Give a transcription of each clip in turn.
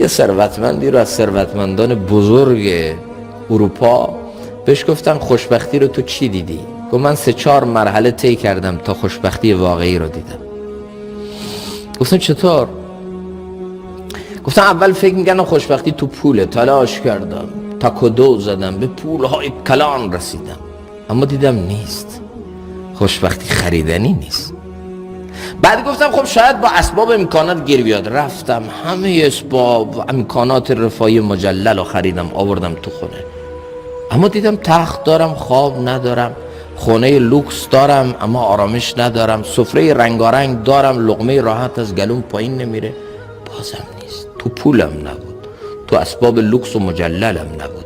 ثروتمندی رو از ثروتمندان بزرگ اروپا بهش گفتن خوشبختی رو تو چی دیدی؟ گفت من 3-4 مرحله طی کردم تا خوشبختی واقعی رو دیدم. گفتم چطور؟ گفتم اول فکر می‌کردم خوشبختی تو پوله، تلاش کردم، تکدو زدم، به پولهای کلان رسیدم، اما دیدم نیست. خوشبختی خریدنی نیست. بعد گفتم خب شاید با اسباب امکانات گیر بیاد. رفتم همه اسباب امکانات رفاهی مجلل رو خریدم آوردم تو خونه، اما دیدم تخت دارم خواب ندارم، خونه لوکس دارم اما آرامش ندارم، سفره رنگارنگ دارم لقمه راحت از گلوم پایین نمیره، بازم نیست. تو پولم نبود، تو اسباب لوکس و مجللم نبود.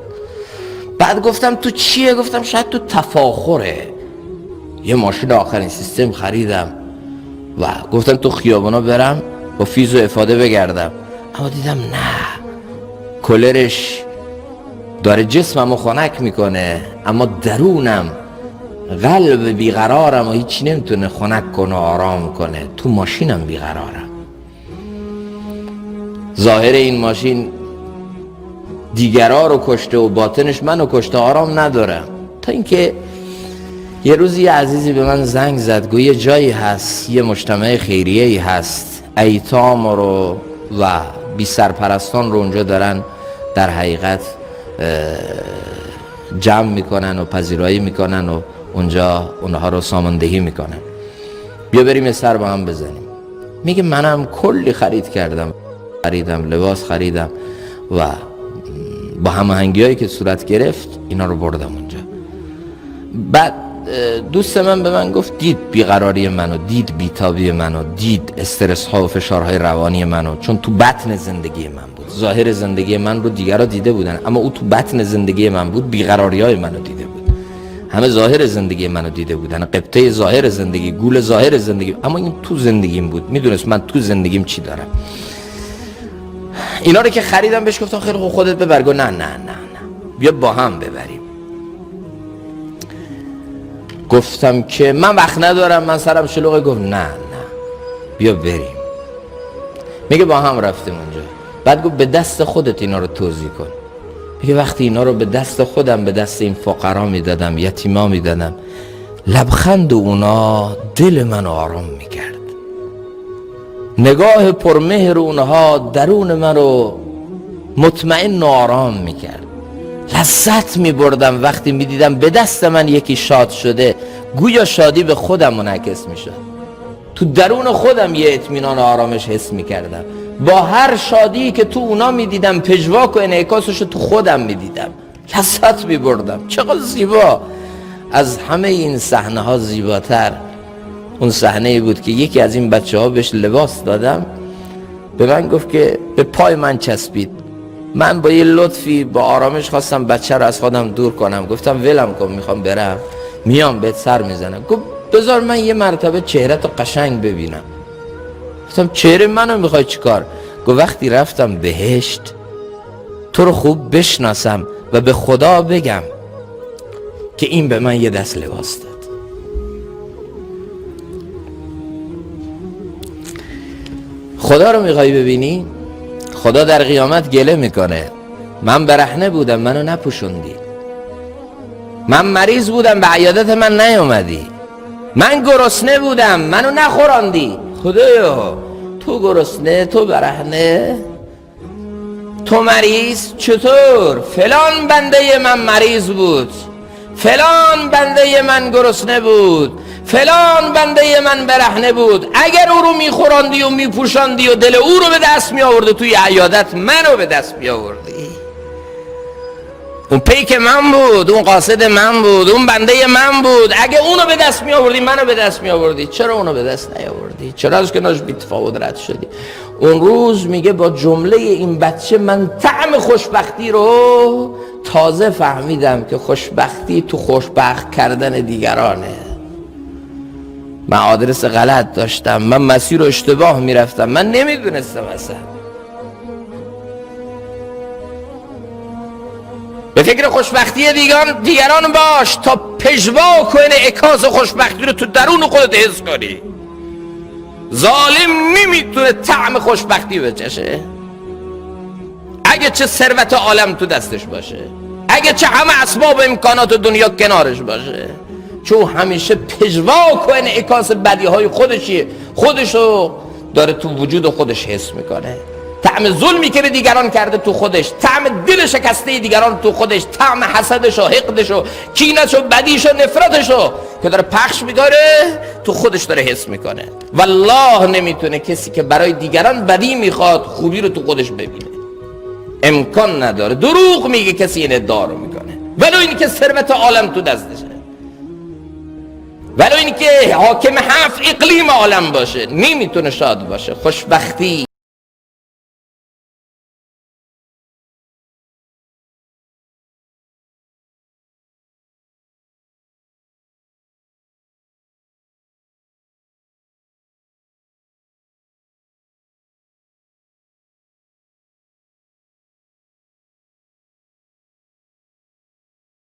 بعد گفتم تو چیه؟ گفتم شاید تو تفاخره. یه ماشین آخرین سیستم خریدم و گفتم تو خیابونا برم با فیز و افاده بگردم، اما دیدم نه، کلرش داره جسممو خنک میکنه اما درونم قلب بیقرارم و هیچی نمیتونه خنک کنه و آرام کنه. تو ماشینم بیقرارم. ظاهر این ماشین دیگرها رو کشته و باطنش منو کشته، آرام ندارم. تا اینکه یه روزی یه عزیزی به من زنگ زد، گوی یه جایی هست، یه مجتمع خیریه‌ای هست، ایتام رو و بی سرپرستان رو اونجا دارن در حقیقت جمع میکنن و پذیرایی میکنن و اونجا اونها رو ساماندهی میکنن، بیا بریم یه سر با هم بزنیم. میگه منم کلی خریدم، لباس خریدم و با هماهنگی هایی که صورت گرفت اینا رو بردم اونجا. بعد دوست من به من گفت دید بیقراری منو، دید بیتابی منو، دید استرس ها و فشارهای روانی منو، چون تو بطن زندگی من بود. ظاهر زندگی من رو دیگرها دیده بودن اما او تو بطن زندگی من بود، بیقراری های منو دیده بود. همه ظاهر زندگی منو دیده بودن، قبطه ظاهر زندگی، گول ظاهر زندگی، اما این تو زندگیم بود، میدونست من تو زندگیم چی دارم. اینا رو که خریدم بهش گفتم خیلی خوب خودت ببر. گفت نه بیا با هم ببریم. گفتم که من وقت ندارم، من سرم شلوغه. گفت نه بیا بریم. میگه با هم رفتیم اونجا. بعد گفت به دست خودت اینا رو توزیع کن. میگه وقتی اینا رو به دست خودم، به دست این فقرا میدادم، یتیما میدادم، لبخند اونا دل من آرام میکرد، نگاه پرمهر اونها درون من رو مطمئن و آرام میکرد. لذت میبردم وقتی میدیدم به دست من یکی شاد شده، گویا شادی به خودم منعکس میشد. تو درون خودم یه اطمینان و آرامش حس میکردم. با هر شادی که تو اونا میدیدم پژواک و انعکاسش رو تو خودم میدیدم، لذت میبردم. چقدر زیبا! از همه این صحنه ها زیباتر اون صحنه بود که یکی از این بچه ها بهش لباس دادم، به من گفت که به پای من چسبید. من با یه لطفی با آرامش خواستم بچه رو از خودم دور کنم. گفتم ولم کن، میخوام برم، میام بهت سر میزنم. گفت بذار من یه مرتبه چهره‌تو قشنگ ببینم. گفتم چهره منو میخوای چیکار؟ گفت وقتی رفتم بهشت تو رو خوب بشناسم و به خدا بگم که این به من یه دست لباس داد. خدا رو میخوای ببینی؟ خدا در قیامت گله میکنه من برهنه بودم منو نپوشوندی، من مریض بودم به عیادت من نیومدی، من گرسنه بودم منو نخوراندی. خدایا تو گرسنه، تو برهنه، تو مریض، چطور؟ فلان بنده من مریض بود، فلان بنده من گرسنه بود، فلان بنده من برهنه بود. اگر او رو میخوراندی و میپوشاندی و دل او رو به دست میآوردی توی عیادت، منو به دست میآوردی. اون پیک من بود، اون قاصد من بود، اون بنده من بود. اگه اونو به دست میآوردی منو به دست میآوردی. چرا اونو به دست نیاوردی؟ چرا از کنارش بی تفاوت رد شدی؟ اون روز میگه با جمله این بچه من طعم خوشبختی رو تازه فهمیدم که خوشبختی تو خوشبخت کردن دیگرانه. من آدرس غلط داشتم، من مسیر رو اشتباه میرفتم، من نمیدونستم اصلا. به فکر خوشبختی دیگران باش تا پژواک و انعکاس خوشبختی رو تو درون خودت حس کنی. ظالم نمیتونه طعم خوشبختی بچشه. اگه چه ثروت عالم تو دستش باشه، اگه چه همه اسباب امکانات دنیا کنارش باشه، چون همیشه پژواک و انعکاس بدیهای خودشیه، خودشو داره تو وجود خودش حس میکنه. طعم ظلمی که به دیگران کرده تو خودش، طعم دل شکسته دیگران تو خودش، طعم حسدش و حقدش و کینش و بدیش و نفرتش رو که داره پخش می‌کنه تو خودش داره حس میکنه. والله نمیتونه کسی که برای دیگران بدی میخواد خوبی رو تو خودش ببینه، امکان نداره. دروغ میگه کسی این ادعا رو میکنه، ولو این که ثروت عالم تو دستشه، ولو این که حاکم 7 اقلیم عالم باشه، نمیتونه شاد باشه. خوشبختی